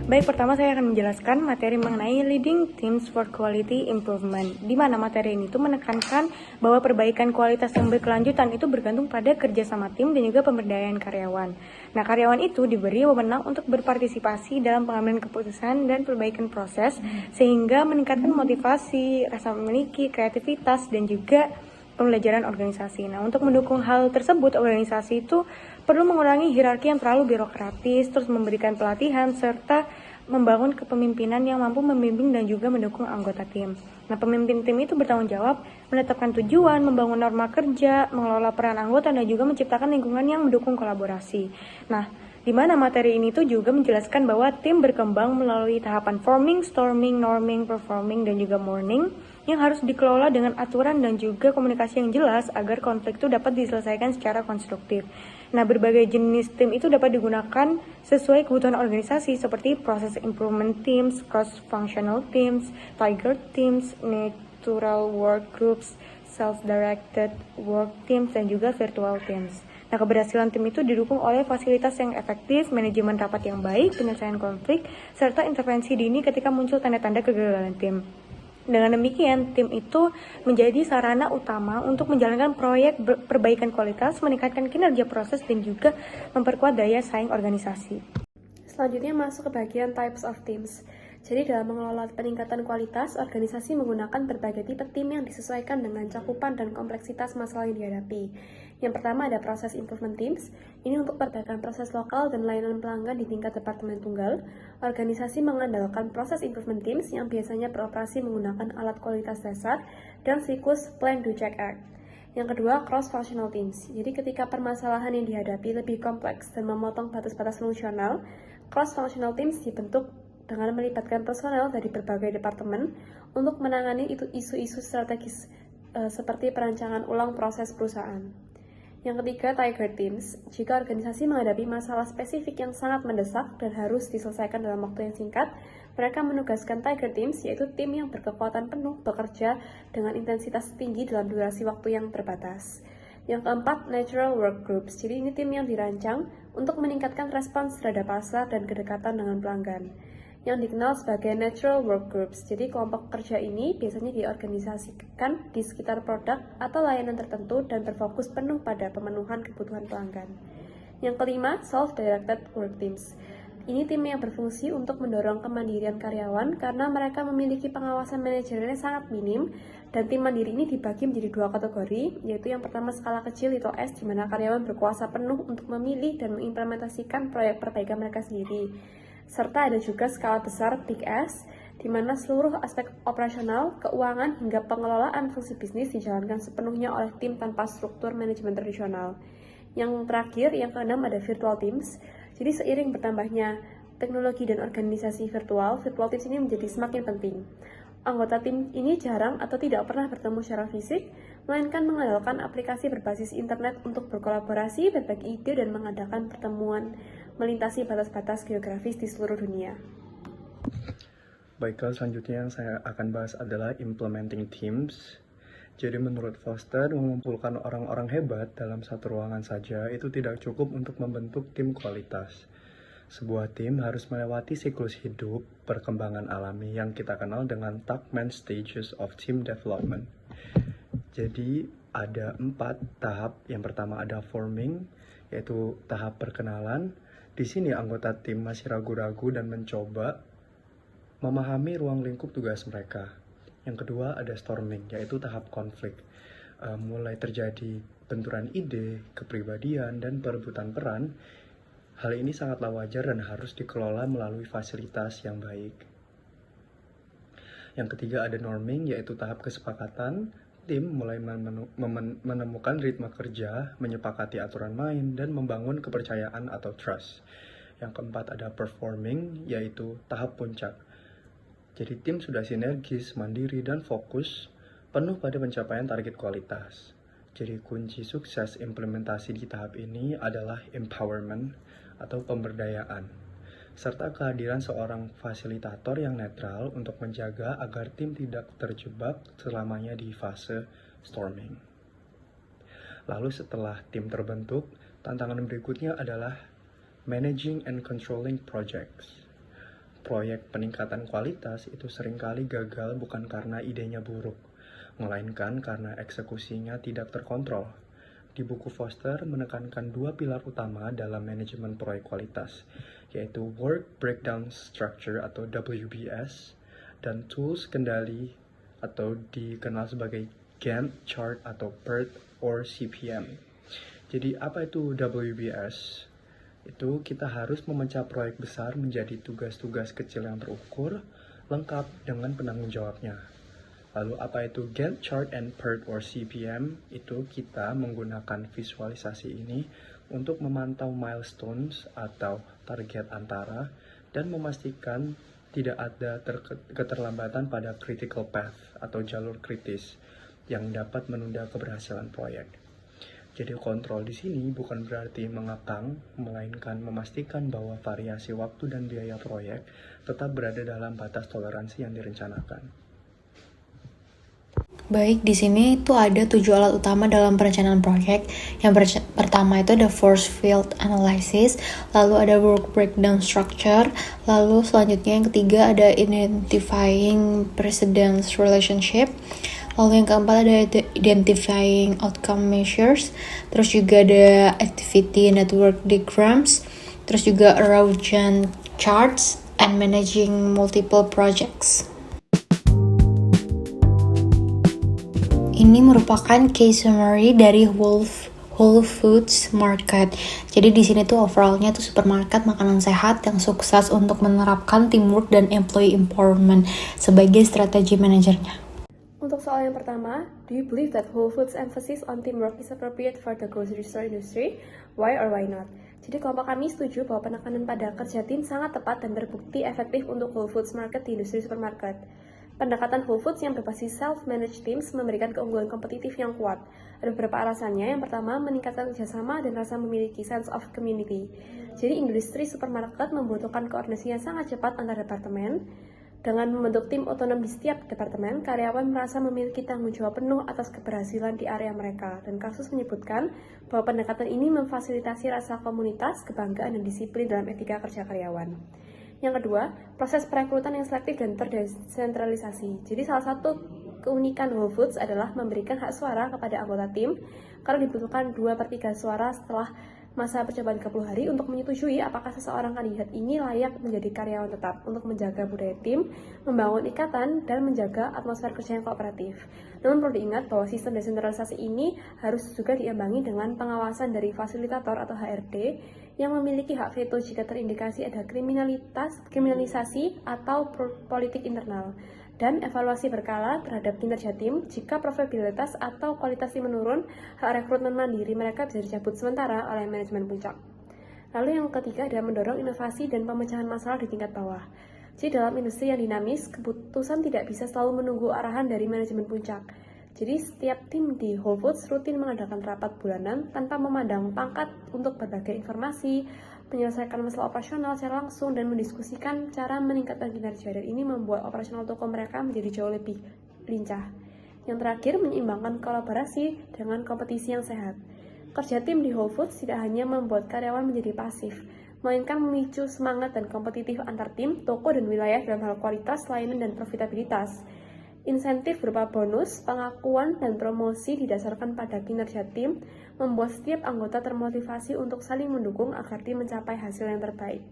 Baik, pertama saya akan menjelaskan materi mengenai Leading Teams for Quality Improvement, di mana materi ini tuh menekankan bahwa perbaikan kualitas yang berkelanjutan itu bergantung pada kerjasama tim dan juga pemberdayaan karyawan. Nah, karyawan itu diberi wewenang untuk berpartisipasi dalam pengambilan keputusan dan perbaikan proses, sehingga meningkatkan motivasi, rasa memiliki, kreativitas, dan juga pembelajaran organisasi. Nah, untuk mendukung hal tersebut, organisasi itu perlu mengurangi hierarki yang terlalu birokratis, terus memberikan pelatihan, serta membangun kepemimpinan yang mampu membimbing dan juga mendukung anggota tim. Nah, pemimpin tim itu bertanggung jawab menetapkan tujuan, membangun norma kerja, mengelola peran anggota, dan juga menciptakan lingkungan yang mendukung kolaborasi. Nah, di mana materi ini tuh juga menjelaskan bahwa tim berkembang melalui tahapan forming, storming, norming, performing, dan juga mourning yang harus dikelola dengan aturan dan juga komunikasi yang jelas agar konflik itu dapat diselesaikan secara konstruktif. Nah, berbagai jenis tim itu dapat digunakan sesuai kebutuhan organisasi seperti process improvement teams, cross-functional teams, tiger teams, natural work groups, self-directed work teams, dan juga virtual teams. Nah, keberhasilan tim itu didukung oleh fasilitas yang efektif, manajemen rapat yang baik, penyelesaian konflik, serta intervensi dini ketika muncul tanda-tanda kegagalan tim. Dengan demikian, tim itu menjadi sarana utama untuk menjalankan proyek perbaikan kualitas, meningkatkan kinerja proses, dan juga memperkuat daya saing organisasi. Selanjutnya masuk ke bagian types of teams. Jadi dalam mengelola peningkatan kualitas, organisasi menggunakan berbagai tipe tim yang disesuaikan dengan cakupan dan kompleksitas masalah yang dihadapi. Yang pertama ada proses improvement teams. Ini untuk perbaikan proses lokal dan layanan pelanggan di tingkat departemen tunggal. Organisasi mengandalkan proses improvement teams yang biasanya beroperasi menggunakan alat kualitas dasar dan siklus plan, do, check, act. Yang kedua, cross-functional teams. Jadi ketika permasalahan yang dihadapi lebih kompleks dan memotong batas-batas fungsional, cross-functional teams dibentuk dengan melibatkan personel dari berbagai departemen untuk menangani isu-isu strategis seperti perancangan ulang proses perusahaan. Yang ketiga, tiger teams. Jika organisasi menghadapi masalah spesifik yang sangat mendesak dan harus diselesaikan dalam waktu yang singkat, mereka menugaskan tiger teams, yaitu tim yang berkekuatan penuh bekerja dengan intensitas tinggi dalam durasi waktu yang terbatas. Yang keempat, natural work groups. Jadi ini tim yang dirancang untuk meningkatkan respons terhadap pasar dan kedekatan dengan pelanggan, yang dikenal sebagai natural work groups. Jadi kelompok kerja ini biasanya diorganisasikan di sekitar produk atau layanan tertentu dan berfokus penuh pada pemenuhan kebutuhan pelanggan. Yang kelima, self-directed work teams. Ini tim yang berfungsi untuk mendorong kemandirian karyawan karena mereka memiliki pengawasan manajerialnya sangat minim, dan tim mandiri ini dibagi menjadi dua kategori, yaitu yang pertama skala kecil atau S, di mana karyawan berkuasa penuh untuk memilih dan mengimplementasikan proyek perbaikan mereka sendiri. Serta ada juga skala besar Big S, di mana seluruh aspek operasional, keuangan, hingga pengelolaan fungsi bisnis dijalankan sepenuhnya oleh tim tanpa struktur manajemen tradisional. Yang terakhir, yang keenam ada virtual teams. Jadi seiring bertambahnya teknologi dan organisasi virtual teams ini menjadi semakin penting. Anggota tim ini jarang atau tidak pernah bertemu secara fisik, melainkan mengandalkan aplikasi berbasis internet untuk berkolaborasi, berbagi ide, dan mengadakan pertemuan melintasi batas-batas geografis di seluruh dunia. Baiklah, selanjutnya yang saya akan bahas adalah implementing teams. Jadi menurut Foster, mengumpulkan orang-orang hebat dalam satu ruangan saja itu tidak cukup untuk membentuk tim kualitas. Sebuah tim harus melewati siklus hidup, perkembangan alami yang kita kenal dengan Tuckman Stages of Team Development. Jadi ada 4 tahap. Yang pertama ada forming, yaitu tahap perkenalan. Di sini anggota tim masih ragu-ragu dan mencoba memahami ruang lingkup tugas mereka. Yang kedua ada storming, yaitu tahap konflik. Mulai terjadi benturan ide, kepribadian, dan perebutan peran. Hal ini sangatlah wajar dan harus dikelola melalui fasilitas yang baik. Yang ketiga ada norming, yaitu tahap kesepakatan. Tim mulai menemukan ritme kerja, menyepakati aturan main, dan membangun kepercayaan atau trust. Yang keempat ada performing, yaitu tahap puncak. Jadi tim sudah sinergis, mandiri, dan fokus penuh pada pencapaian target kualitas. Jadi kunci sukses implementasi di tahap ini adalah empowerment atau pemberdayaan, serta kehadiran seorang fasilitator yang netral untuk menjaga agar tim tidak terjebak selamanya di fase storming. Lalu setelah tim terbentuk, tantangan berikutnya adalah managing and controlling projects. proyek peningkatan kualitas itu seringkali gagal bukan karena idenya buruk, melainkan karena eksekusinya tidak terkontrol. Di buku Foster menekankan dua pilar utama dalam manajemen proyek kualitas, yaitu Work Breakdown Structure atau WBS, dan tools kendali atau dikenal sebagai Gantt chart atau PERT or CPM. Jadi apa itu WBS? Itu kita harus memecah proyek besar menjadi tugas-tugas kecil yang terukur, lengkap dengan penanggung jawabnya. Lalu apa itu Gantt chart and PERT or CPM? Itu kita menggunakan visualisasi ini untuk memantau milestones atau target antara dan memastikan tidak ada keterlambatan pada critical path atau jalur kritis yang dapat menunda keberhasilan proyek. Jadi kontrol di sini bukan berarti mengekang, melainkan memastikan bahwa variasi waktu dan biaya proyek tetap berada dalam batas toleransi yang direncanakan. Baik, di sini itu ada 7 alat utama dalam perencanaan proyek. Yang pertama itu ada force field analysis, lalu ada work breakdown structure, lalu selanjutnya yang ketiga ada identifying precedence relationship, lalu yang keempat ada identifying outcome measures, terus juga ada activity network diagrams, terus juga erosion charts, and managing multiple projects. Ini merupakan case summary dari Whole Foods Market. Jadi di sini tuh overallnya tuh supermarket makanan sehat yang sukses untuk menerapkan teamwork dan employee empowerment sebagai strategi manajernya. Untuk soal yang pertama, do you believe that Whole Foods emphasis on teamwork is appropriate for the grocery store industry? Why or why not? Jadi kelompok kami setuju bahwa penekanan pada kerja tim sangat tepat dan terbukti efektif untuk Whole Foods Market di industri supermarket. Pendekatan Whole Foods yang berbasis self-managed teams memberikan keunggulan kompetitif yang kuat. Ada beberapa alasannya. Yang pertama, meningkatkan kerjasama dan rasa memiliki sense of community. Jadi industri supermarket membutuhkan koordinasi yang sangat cepat antar departemen. Dengan membentuk tim otonom di setiap departemen, karyawan merasa memiliki tanggung jawab penuh atas keberhasilan di area mereka. Dan kasus menyebutkan bahwa pendekatan ini memfasilitasi rasa komunitas, kebanggaan, dan disiplin dalam etika kerja karyawan. Yang kedua, proses perekrutan yang selektif dan terdesentralisasi. Jadi salah satu keunikan Whole Foods adalah memberikan hak suara kepada anggota tim karena dibutuhkan 2/3 suara setelah masa percobaan 30 hari untuk menyetujui apakah seseorang kandidat ini layak menjadi karyawan tetap untuk menjaga budaya tim, membangun ikatan, dan menjaga atmosfer kerja yang kooperatif. Namun perlu diingat bahwa sistem desentralisasi ini harus juga diimbangi dengan pengawasan dari fasilitator atau HRD yang memiliki hak veto jika terindikasi ada kriminalisasi atau politik internal, dan evaluasi berkala terhadap kinerja tim. Jika profitabilitas atau kualitas tim menurun, hak rekrutmen mandiri mereka bisa dicabut sementara oleh manajemen puncak. Lalu yang ketiga adalah mendorong inovasi dan pemecahan masalah di tingkat bawah. Jadi dalam industri yang dinamis, keputusan tidak bisa selalu menunggu arahan dari manajemen puncak. Jadi setiap tim di Whole Foods rutin mengadakan rapat bulanan tanpa memandang pangkat untuk berbagai informasi, menyelesaikan masalah operasional secara langsung, dan mendiskusikan cara meningkatkan kinerja. Dan ini membuat operasional toko mereka menjadi jauh lebih lincah. Yang terakhir, menyeimbangkan kolaborasi dengan kompetisi yang sehat. Kerja tim di Whole Foods tidak hanya membuat karyawan menjadi pasif, melainkan memicu semangat dan kompetitif antar tim, toko, dan wilayah dalam hal kualitas, layanan, dan profitabilitas. Insentif berupa bonus, pengakuan, dan promosi didasarkan pada kinerja tim membuat setiap anggota termotivasi untuk saling mendukung agar tim mencapai hasil yang terbaik.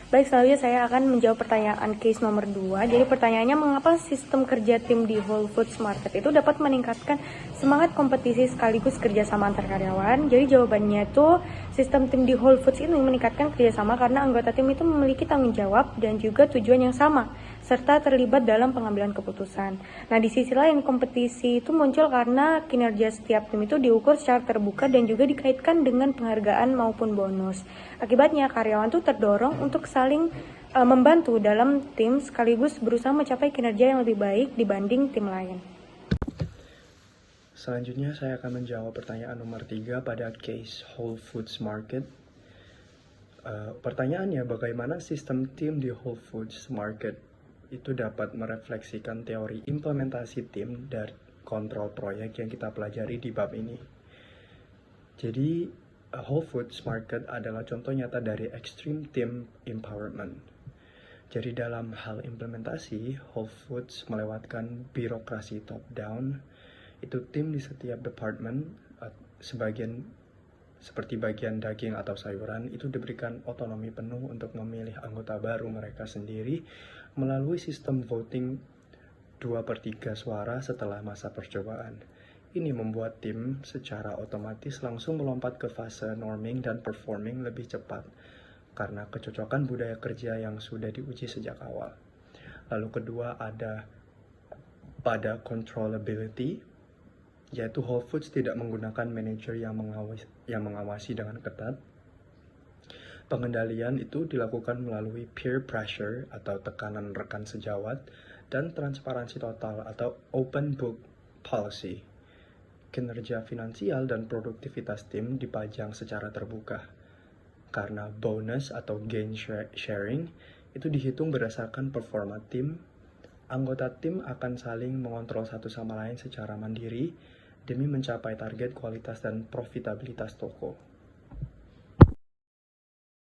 Baik, selanjutnya saya akan menjawab pertanyaan case nomor 2. Jadi pertanyaannya, mengapa sistem kerja tim di Whole Foods Market itu dapat meningkatkan semangat kompetisi sekaligus kerjasama antar karyawan? Jadi jawabannya itu, sistem tim di Whole Foods ini meningkatkan kerjasama karena anggota tim itu memiliki tanggung jawab dan juga tujuan yang sama, serta terlibat dalam pengambilan keputusan. Nah, di sisi lain, kompetisi itu muncul karena kinerja setiap tim itu diukur secara terbuka dan juga dikaitkan dengan penghargaan maupun bonus. Akibatnya, karyawan itu terdorong untuk saling membantu dalam tim sekaligus berusaha mencapai kinerja yang lebih baik dibanding tim lain. Selanjutnya saya akan menjawab pertanyaan nomor 3 pada case Whole Foods Market. Pertanyaannya, bagaimana sistem tim di Whole Foods Market itu dapat merefleksikan teori implementasi tim dan kontrol proyek yang kita pelajari di bab ini. Jadi, Whole Foods Market adalah contoh nyata dari extreme team empowerment. Jadi dalam hal implementasi, Whole Foods melewatkan birokrasi top down. Itu tim di setiap department, seperti bagian daging atau sayuran, itu diberikan otonomi penuh untuk memilih anggota baru mereka sendiri melalui sistem voting 2/3 suara setelah masa percobaan. Ini membuat tim secara otomatis langsung melompat ke fase norming dan performing lebih cepat karena kecocokan budaya kerja yang sudah diuji sejak awal. Lalu kedua ada pada controllability, yaitu Whole Foods tidak menggunakan manajer yang mengawasi dengan ketat. Pengendalian itu dilakukan melalui peer pressure atau tekanan rekan sejawat dan transparansi total atau open book policy. Kinerja finansial dan produktivitas tim dipajang secara terbuka. Karena bonus atau gain sharing itu dihitung berdasarkan performa tim, anggota tim akan saling mengontrol satu sama lain secara mandiri demi mencapai target kualitas dan profitabilitas toko.